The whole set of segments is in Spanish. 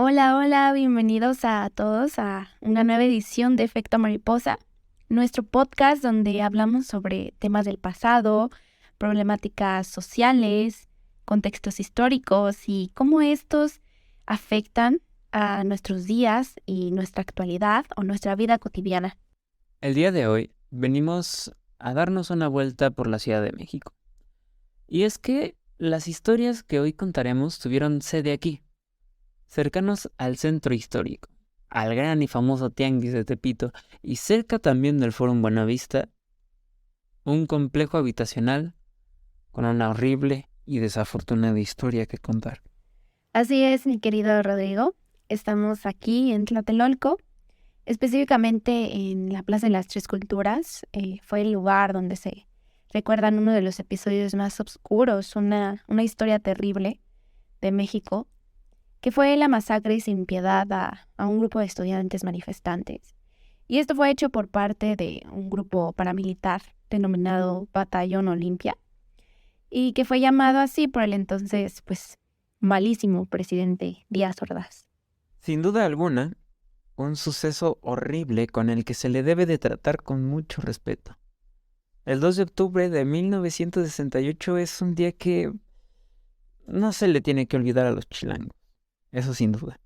Hola, hola, bienvenidos a todos a una nueva edición de Efecto Mariposa, nuestro podcast donde hablamos sobre temas del pasado, problemáticas sociales, contextos históricos y cómo estos afectan a nuestros días y nuestra actualidad o nuestra vida cotidiana. El día de hoy venimos a darnos una vuelta por la Ciudad de México. Y es que las historias que hoy contaremos tuvieron sede aquí, cercanos al centro histórico, al gran y famoso Tianguis de Tepito y cerca también del Fórum Buenavista, un complejo habitacional con una horrible y desafortunada historia que contar. Así es, mi querido Rodrigo, estamos aquí en Tlatelolco, específicamente en la Plaza de las Tres Culturas. Fue el lugar donde se recuerdan uno de los episodios más oscuros, una historia terrible de México, que fue la masacre sin piedad a un grupo de estudiantes manifestantes. Y esto fue hecho por parte de un grupo paramilitar denominado Batallón Olimpia, y que fue llamado así por el entonces, malísimo presidente Díaz Ordaz. Sin duda alguna, un suceso horrible con el que se le debe de tratar con mucho respeto. El 2 de octubre de 1968 es un día que no se le tiene que olvidar a los chilangos, eso sin duda.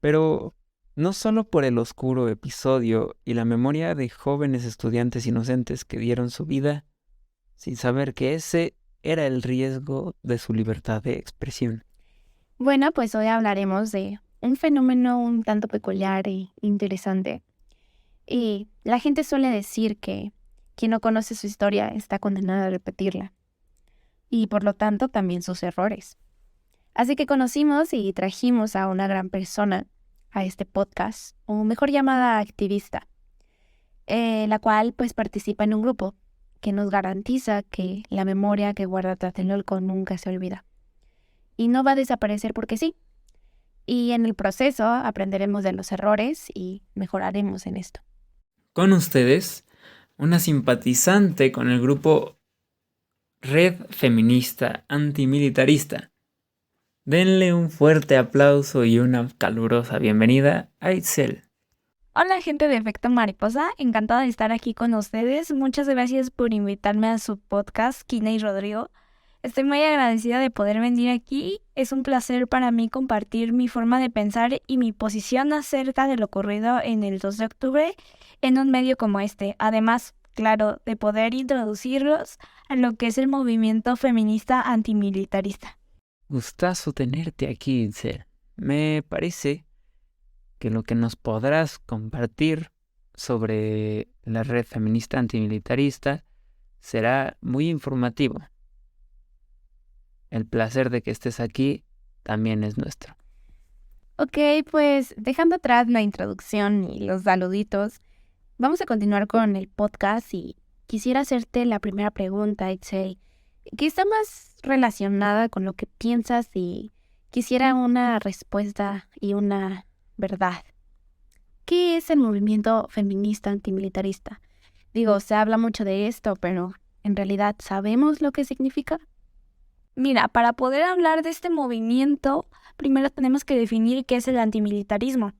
Pero no solo por el oscuro episodio y la memoria de jóvenes estudiantes inocentes que dieron su vida sin saber que ese era el riesgo de su libertad de expresión. Bueno, pues hoy hablaremos de un fenómeno un tanto peculiar e interesante. Y la gente suele decir que quien no conoce su historia está condenado a repetirla. Y por lo tanto también sus errores. Así que conocimos y trajimos a una gran persona a este podcast, o mejor llamada activista, la cual pues participa en un grupo que nos garantiza que la memoria que guarda Tlatelolco nunca se olvida. Y no va a desaparecer porque sí. Y en el proceso aprenderemos de los errores y mejoraremos en esto. Con ustedes, una simpatizante con el grupo Red Feminista Antimilitarista. Denle un fuerte aplauso y una calurosa bienvenida a Itzel. Hola gente de Efecto Mariposa, encantada de estar aquí con ustedes. Muchas gracias por invitarme a su podcast, Kina y Rodrigo. Estoy muy agradecida de poder venir aquí. Es un placer para mí compartir mi forma de pensar y mi posición acerca de lo ocurrido en el 2 de octubre en un medio como este. Además, claro, de poder introducirlos a lo que es el movimiento feminista antimilitarista. Gustazo tenerte aquí, Itzel. Me parece que lo que nos podrás compartir sobre la red feminista antimilitarista será muy informativo. El placer de que estés aquí también es nuestro. Ok, pues dejando atrás la introducción y los saluditos, vamos a continuar con el podcast y quisiera hacerte la primera pregunta, Itzel, que está más relacionada con lo que piensas y quisiera una respuesta y una verdad. ¿Qué es el movimiento feminista antimilitarista? Digo, se habla mucho de esto, pero ¿en realidad sabemos lo que significa? Mira, para poder hablar de este movimiento, primero tenemos que definir qué es el antimilitarismo.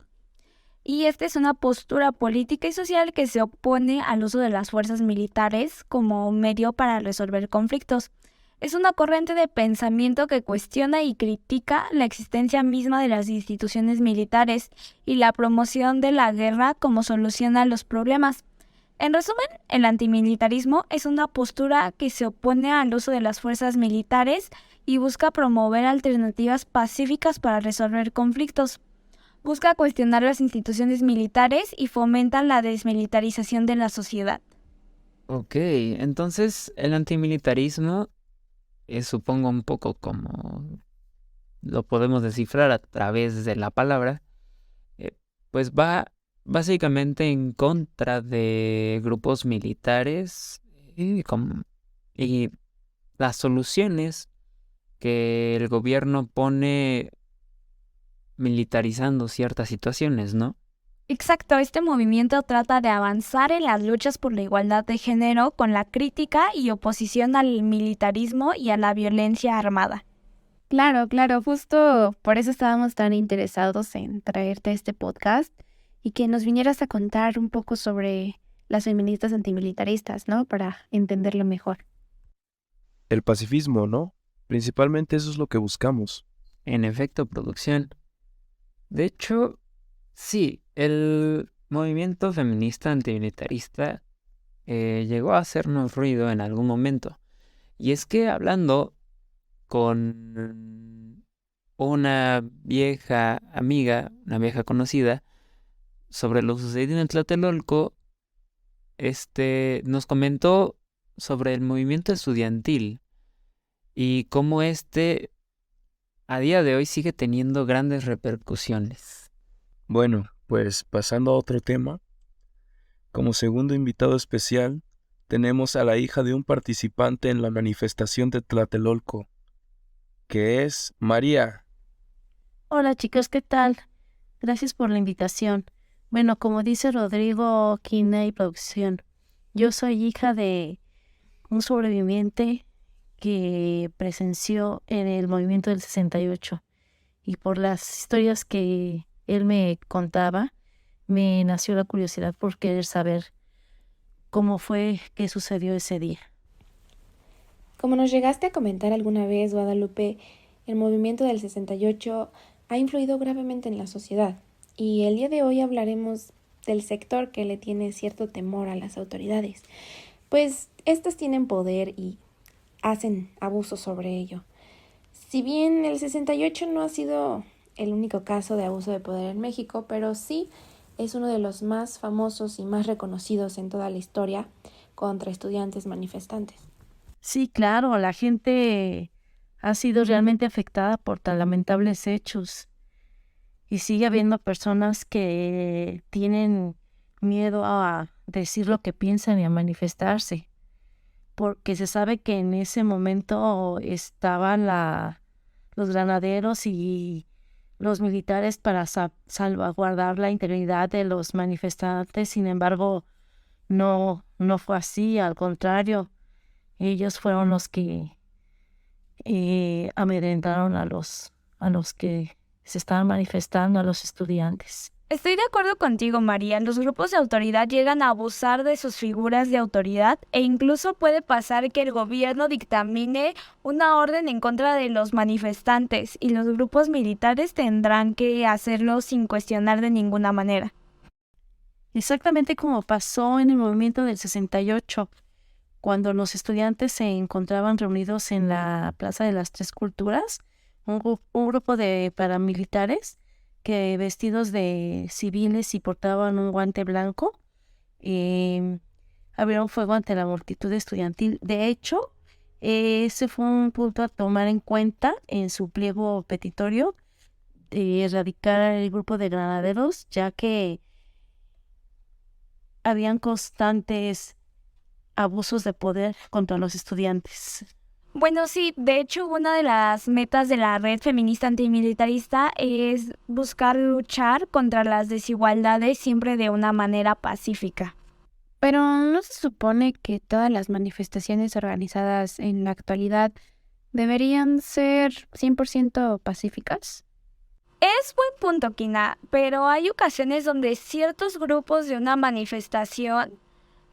Y esta es una postura política y social que se opone al uso de las fuerzas militares como medio para resolver conflictos. Es una corriente de pensamiento que cuestiona y critica la existencia misma de las instituciones militares y la promoción de la guerra como solución a los problemas. En resumen, el antimilitarismo es una postura que se opone al uso de las fuerzas militares y busca promover alternativas pacíficas para resolver conflictos. Busca cuestionar las instituciones militares y fomenta la desmilitarización de la sociedad. Ok, entonces el antimilitarismo es, supongo, un poco como lo podemos descifrar a través de la palabra, pues va básicamente en contra de grupos militares y las soluciones que el gobierno pone militarizando ciertas situaciones, ¿no? Exacto, este movimiento trata de avanzar en las luchas por la igualdad de género con la crítica y oposición al militarismo y a la violencia armada. Claro, claro, justo por eso estábamos tan interesados en traerte a este podcast y que nos vinieras a contar un poco sobre las feministas antimilitaristas, ¿no? Para entenderlo mejor. El pacifismo, ¿no? Principalmente eso es lo que buscamos. En efecto, producción. De hecho, sí, el movimiento feminista antimilitarista llegó a hacernos ruido en algún momento. Y es que hablando con una vieja amiga, una vieja conocida, sobre lo sucedido en Tlatelolco, nos comentó sobre el movimiento estudiantil y cómo a día de hoy sigue teniendo grandes repercusiones. Bueno, pues pasando a otro tema, como segundo invitado especial, tenemos a la hija de un participante en la manifestación de Tlatelolco, que es María. Hola chicos, ¿qué tal? Gracias por la invitación. Bueno, como dice Rodrigo Quina y producción, yo soy hija de un sobreviviente que presenció en el movimiento del 68 y por las historias que él me contaba, me nació la curiosidad por querer saber cómo fue que sucedió ese día. Como nos llegaste a comentar alguna vez, Guadalupe, el movimiento del 68 ha influido gravemente en la sociedad y el día de hoy hablaremos del sector que le tiene cierto temor a las autoridades, pues éstas tienen poder y hacen abuso sobre ello. Si bien el 68 no ha sido el único caso de abuso de poder en México, pero sí es uno de los más famosos y más reconocidos en toda la historia contra estudiantes manifestantes. Sí, claro, la gente ha sido realmente afectada por tan lamentables hechos y sigue habiendo personas que tienen miedo a decir lo que piensan y a manifestarse, porque se sabe que en ese momento estaban los granaderos y los militares para salvaguardar la integridad de los manifestantes. Sin embargo, no fue así, al contrario, ellos fueron los que amedrentaron a los que se estaban manifestando, a los estudiantes. Estoy de acuerdo contigo, María. Los grupos de autoridad llegan a abusar de sus figuras de autoridad e incluso puede pasar que el gobierno dictamine una orden en contra de los manifestantes y los grupos militares tendrán que hacerlo sin cuestionar de ninguna manera. Exactamente como pasó en el movimiento del 68, cuando los estudiantes se encontraban reunidos en la Plaza de las Tres Culturas, un grupo de paramilitares que vestidos de civiles y portaban un guante blanco, abrieron fuego ante la multitud estudiantil. De hecho, ese fue un punto a tomar en cuenta en su pliego petitorio de erradicar el grupo de granaderos, ya que habían constantes abusos de poder contra los estudiantes. Bueno, sí, de hecho una de las metas de la red feminista antimilitarista es buscar luchar contra las desigualdades siempre de una manera pacífica. Pero ¿no se supone que todas las manifestaciones organizadas en la actualidad deberían ser 100% pacíficas? Es buen punto, Kina, pero hay ocasiones donde ciertos grupos de una manifestación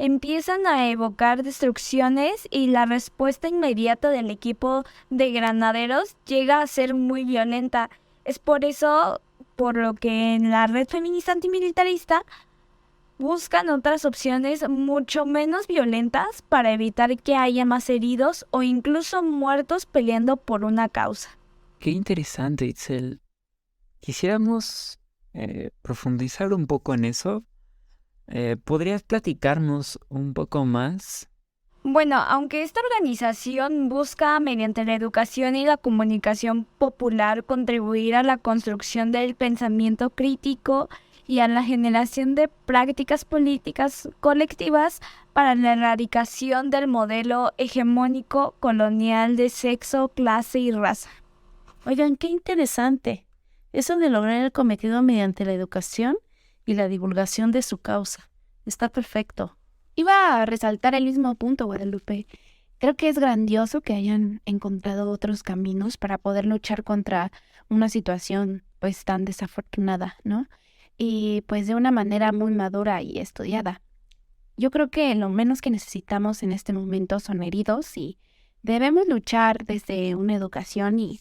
empiezan a evocar destrucciones y la respuesta inmediata del equipo de granaderos llega a ser muy violenta. Es por eso por lo que en la red feminista antimilitarista buscan otras opciones mucho menos violentas para evitar que haya más heridos o incluso muertos peleando por una causa. Qué interesante, Itzel. Quisiéramos profundizar un poco en eso. ¿Podrías platicarnos un poco más? Bueno, aunque esta organización busca, mediante la educación y la comunicación popular, contribuir a la construcción del pensamiento crítico y a la generación de prácticas políticas colectivas para la erradicación del modelo hegemónico colonial de sexo, clase y raza. Oigan, qué interesante. Eso de lograr el cometido mediante la educación y la divulgación de su causa. Está perfecto. Iba a resaltar el mismo punto, Guadalupe. Creo que es grandioso que hayan encontrado otros caminos para poder luchar contra una situación pues tan desafortunada, ¿no? Y pues de una manera muy madura y estudiada. Yo creo que lo menos que necesitamos en este momento son heridos y debemos luchar desde una educación y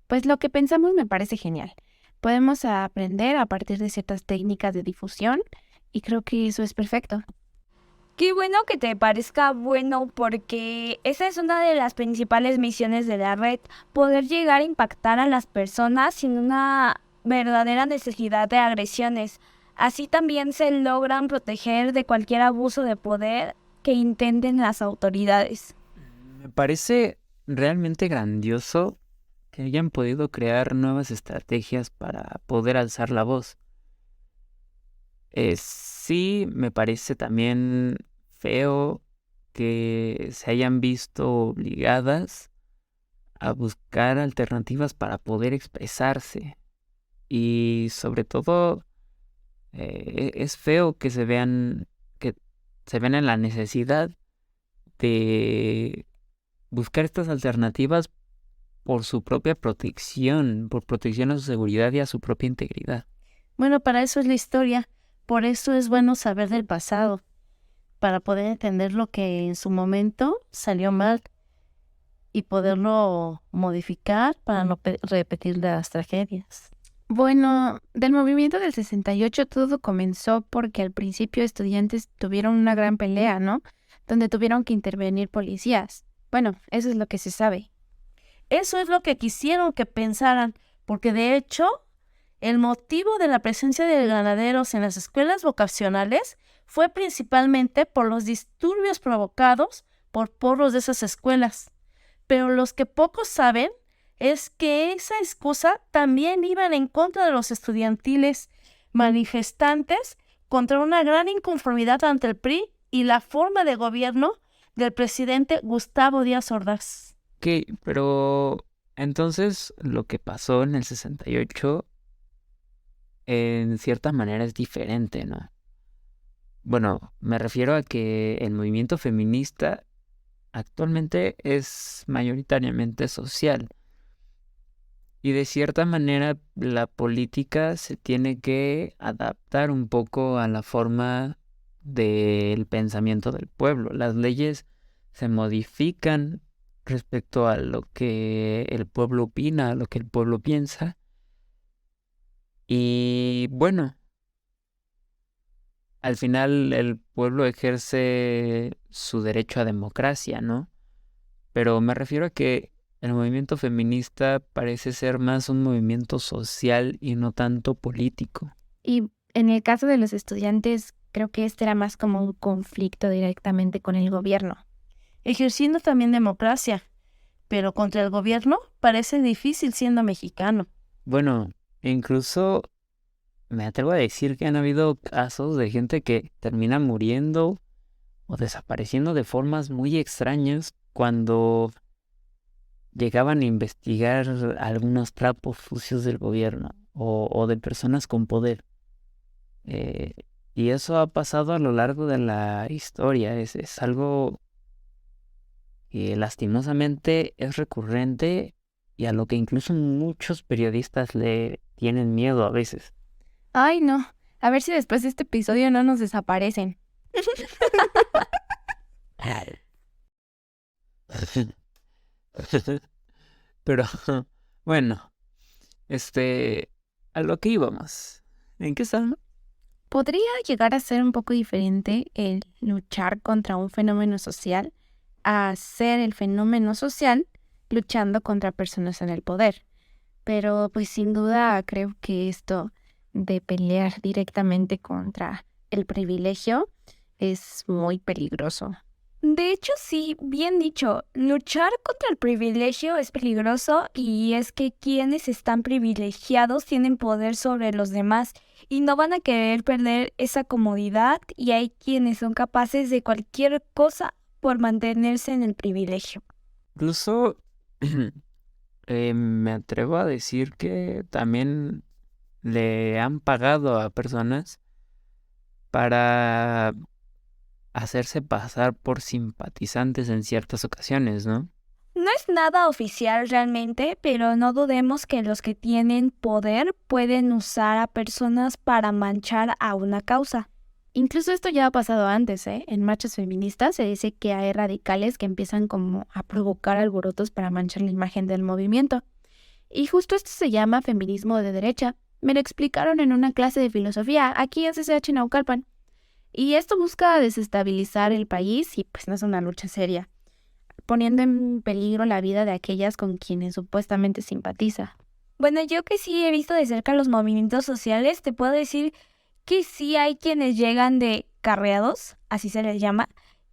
pues lo que pensamos me parece genial. Podemos aprender a partir de ciertas técnicas de difusión y creo que eso es perfecto. Qué bueno que te parezca bueno porque esa es una de las principales misiones de la red, poder llegar a impactar a las personas sin una verdadera necesidad de agresiones. Así también se logran proteger de cualquier abuso de poder que intenten las autoridades. Me parece realmente grandioso que hayan podido crear nuevas estrategias para poder alzar la voz. Sí, me parece también feo que se hayan visto obligadas a buscar alternativas para poder expresarse. Y sobre todo, es feo que se vean en la necesidad de buscar estas alternativas por su propia protección, por protección a su seguridad y a su propia integridad. Bueno, para eso es la historia. Por eso es bueno saber del pasado, para poder entender lo que en su momento salió mal y poderlo modificar para no repetir las tragedias. Bueno, del movimiento del 68 todo comenzó porque al principio estudiantes tuvieron una gran pelea, ¿no? Donde tuvieron que intervenir policías. Bueno, eso es lo que se sabe. Eso es lo que quisieron que pensaran, porque de hecho, el motivo de la presencia de ganaderos en las escuelas vocacionales fue principalmente por los disturbios provocados por porros de esas escuelas. Pero los que pocos saben es que esa excusa también iban en contra de los estudiantiles manifestantes contra una gran inconformidad ante el PRI y la forma de gobierno del presidente Gustavo Díaz Ordaz. Ok, pero entonces lo que pasó en el 68 en cierta manera es diferente, ¿no? Bueno, me refiero a que el movimiento feminista actualmente es mayoritariamente social y de cierta manera la política se tiene que adaptar un poco a la forma del pensamiento del pueblo. Las leyes se modifican respecto a lo que el pueblo opina, a lo que el pueblo piensa. Y bueno, al final el pueblo ejerce su derecho a democracia, ¿no? Pero me refiero a que el movimiento feminista parece ser más un movimiento social y no tanto político. Y en el caso de los estudiantes, creo que este era más como un conflicto directamente con el gobierno. Ejerciendo también democracia, pero contra el gobierno parece difícil siendo mexicano. Bueno, incluso me atrevo a decir que han habido casos de gente que termina muriendo o desapareciendo de formas muy extrañas cuando llegaban a investigar algunos trapos sucios del gobierno o de personas con poder. Y eso ha pasado a lo largo de la historia. Es algo que lastimosamente es recurrente y a lo que incluso muchos periodistas le tienen miedo a veces. Ay, no. A ver si después de este episodio no nos desaparecen. Pero bueno, a lo que íbamos. ¿En qué estábamos? ¿Podría llegar a ser un poco diferente el luchar contra un fenómeno social a ser el fenómeno social luchando contra personas en el poder? Pero pues sin duda creo que esto de pelear directamente contra el privilegio es muy peligroso. De hecho, sí, bien dicho, luchar contra el privilegio es peligroso y es que quienes están privilegiados tienen poder sobre los demás y no van a querer perder esa comodidad y hay quienes son capaces de cualquier cosa por mantenerse en el privilegio. Incluso me atrevo a decir que también le han pagado a personas para hacerse pasar por simpatizantes en ciertas ocasiones, ¿no? No es nada oficial realmente, pero no dudemos que los que tienen poder pueden usar a personas para manchar a una causa. Incluso esto ya ha pasado antes, ¿eh? En marchas feministas se dice que hay radicales que empiezan como a provocar alborotos para manchar la imagen del movimiento. Y justo esto se llama feminismo de derecha. Me lo explicaron en una clase de filosofía aquí en CCH Naucalpan. Y esto busca desestabilizar el país y pues no es una lucha seria, poniendo en peligro la vida de aquellas con quienes supuestamente simpatiza. Bueno, yo que sí he visto de cerca los movimientos sociales, te puedo decir que sí hay quienes llegan de carreados, así se les llama,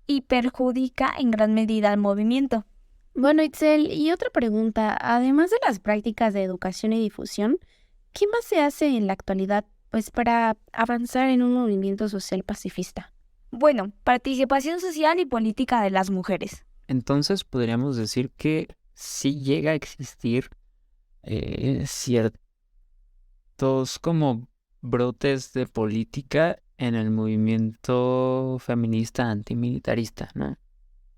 y perjudica en gran medida al movimiento. Bueno, Itzel, y otra pregunta, además de las prácticas de educación y difusión, ¿qué más se hace en la actualidad pues para avanzar en un movimiento social pacifista? Bueno, participación social y política de las mujeres. Entonces podríamos decir que sí llega a existir ciertos como brotes de política en el movimiento feminista antimilitarista, ¿no?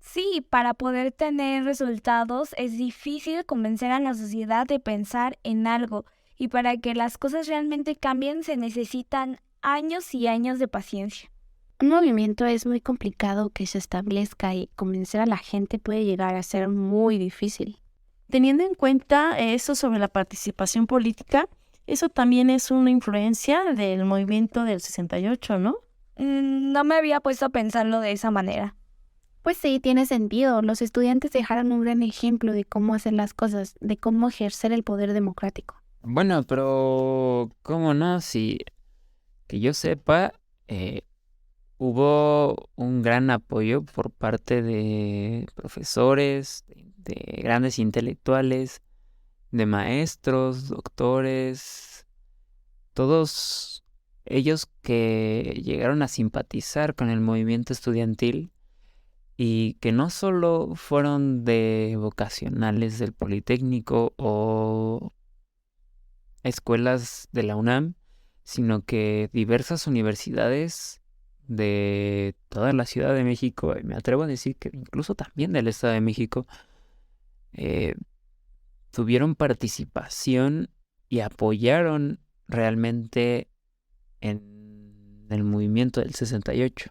Sí, para poder tener resultados es difícil convencer a la sociedad de pensar en algo, y para que las cosas realmente cambien se necesitan años y años de paciencia. Un movimiento es muy complicado que se establezca y convencer a la gente puede llegar a ser muy difícil. Teniendo en cuenta eso sobre la participación política, eso también es una influencia del movimiento del 68, ¿no? No me había puesto a pensarlo de esa manera. Pues sí, tiene sentido. Los estudiantes dejaron un gran ejemplo de cómo hacer las cosas, de cómo ejercer el poder democrático. Bueno, pero ¿cómo no? Si que yo sepa, hubo un gran apoyo por parte de profesores, de grandes intelectuales, de maestros, doctores, todos ellos que llegaron a simpatizar con el movimiento estudiantil y que no solo fueron de vocacionales del Politécnico o escuelas de la UNAM, sino que diversas universidades de toda la Ciudad de México, y me atrevo a decir que incluso también del Estado de México, tuvieron participación y apoyaron realmente en el movimiento del 68.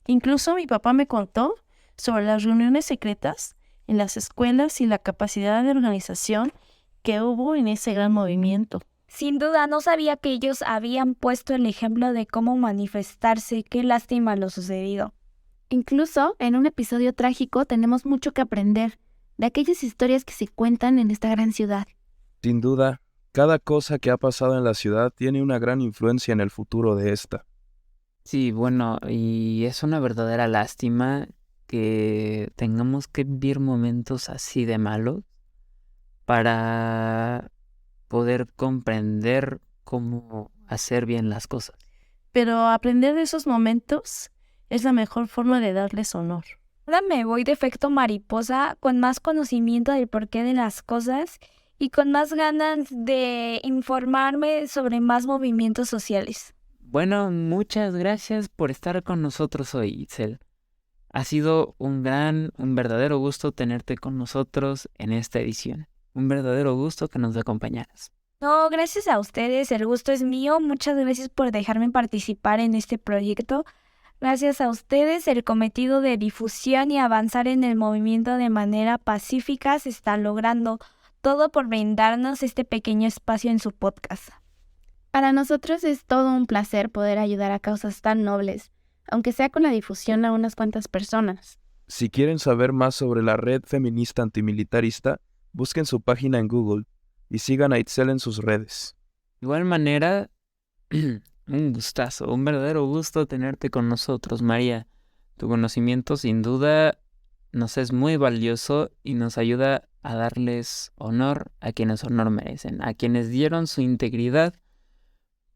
Incluso mi papá me contó sobre las reuniones secretas en las escuelas y la capacidad de organización que hubo en ese gran movimiento. Sin duda, no sabía que ellos habían puesto el ejemplo de cómo manifestarse. Qué lástima lo sucedido. Incluso en un episodio trágico tenemos mucho que aprender de aquellas historias que se cuentan en esta gran ciudad. Sin duda, cada cosa que ha pasado en la ciudad tiene una gran influencia en el futuro de esta. Sí, bueno, y es una verdadera lástima que tengamos que vivir momentos así de malos para poder comprender cómo hacer bien las cosas. Pero aprender de esos momentos es la mejor forma de darles honor. Ahora me voy de efecto mariposa con más conocimiento del porqué de las cosas y con más ganas de informarme sobre más movimientos sociales. Bueno, muchas gracias por estar con nosotros hoy, Itzel. Ha sido un verdadero gusto tenerte con nosotros en esta edición. Un verdadero gusto que nos acompañaras. No, gracias a ustedes, el gusto es mío. Muchas gracias por dejarme participar en este proyecto. Gracias a ustedes, el cometido de difusión y avanzar en el movimiento de manera pacífica se está logrando. Todo por brindarnos este pequeño espacio en su podcast. Para nosotros es todo un placer poder ayudar a causas tan nobles, aunque sea con la difusión a unas cuantas personas. Si quieren saber más sobre la Red Feminista Antimilitarista, busquen su página en Google y sigan a Itzel en sus redes. De igual manera, un gustazo, un verdadero gusto tenerte con nosotros, María. Tu conocimiento sin duda nos es muy valioso y nos ayuda a darles honor a quienes honor merecen, a quienes dieron su integridad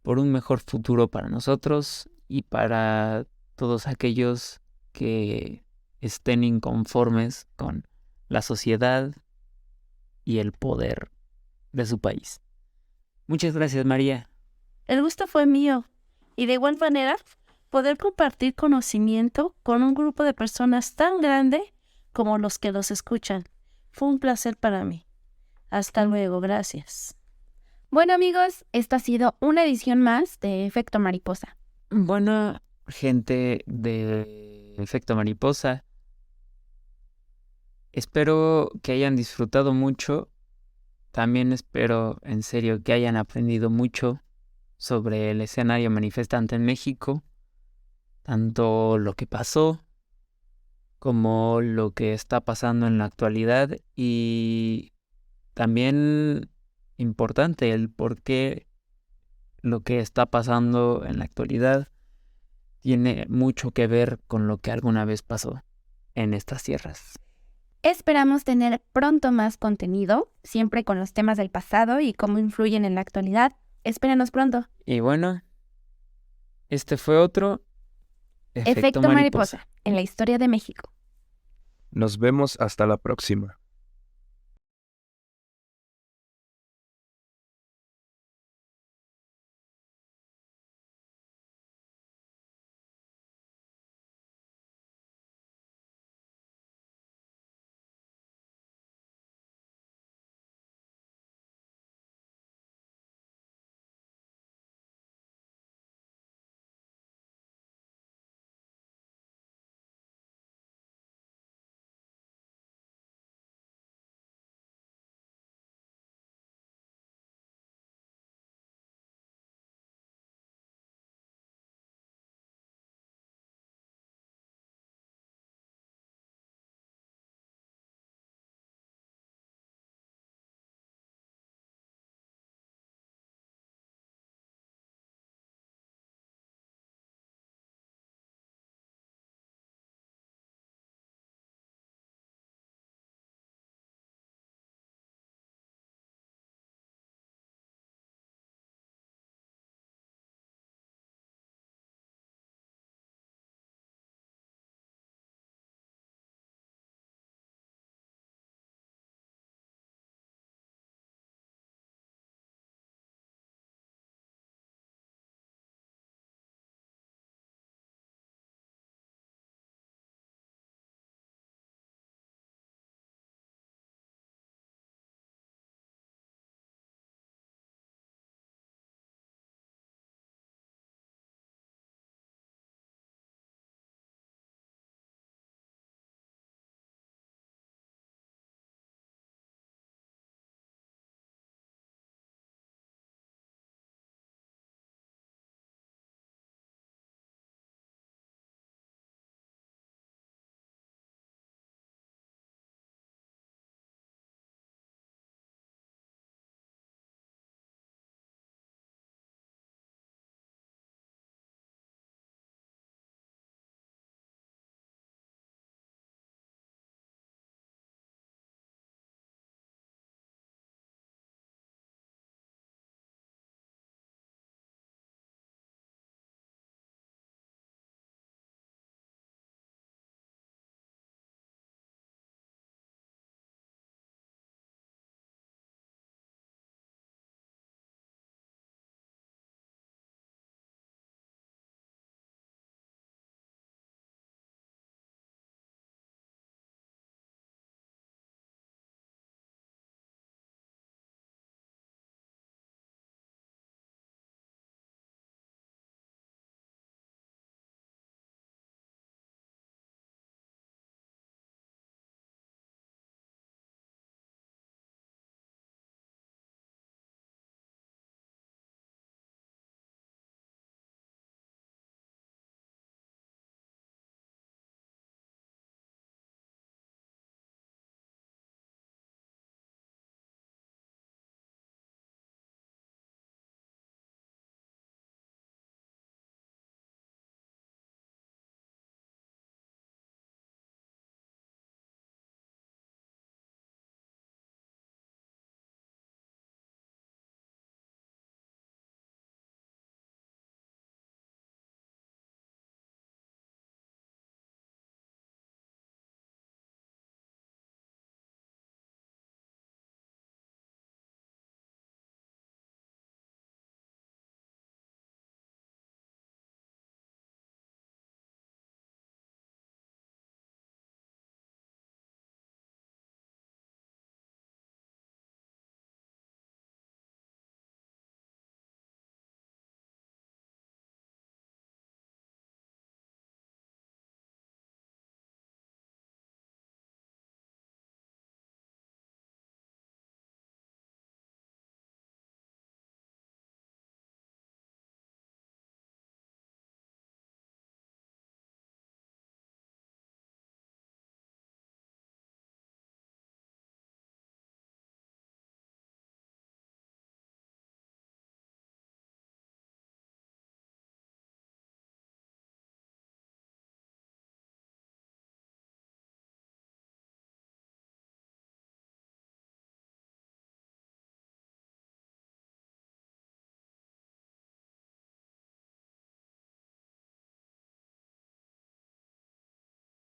por un mejor futuro para nosotros y para todos aquellos que estén inconformes con la sociedad y el poder de su país. Muchas gracias, María. El gusto fue mío. Y de igual manera, poder compartir conocimiento con un grupo de personas tan grande como los que los escuchan. Fue un placer para mí. Hasta luego, gracias. Bueno, amigos, esta ha sido una edición más de Efecto Mariposa. Bueno, gente de Efecto Mariposa, espero que hayan disfrutado mucho. También espero, en serio, que hayan aprendido mucho sobre el escenario manifestante en México, tanto lo que pasó como lo que está pasando en la actualidad, y también importante el por qué lo que está pasando en la actualidad tiene mucho que ver con lo que alguna vez pasó en estas tierras. Esperamos tener pronto más contenido, siempre con los temas del pasado y cómo influyen en la actualidad. Espérenos pronto. Y bueno, este fue otro Efecto Mariposa, en la historia de México. Nos vemos hasta la próxima.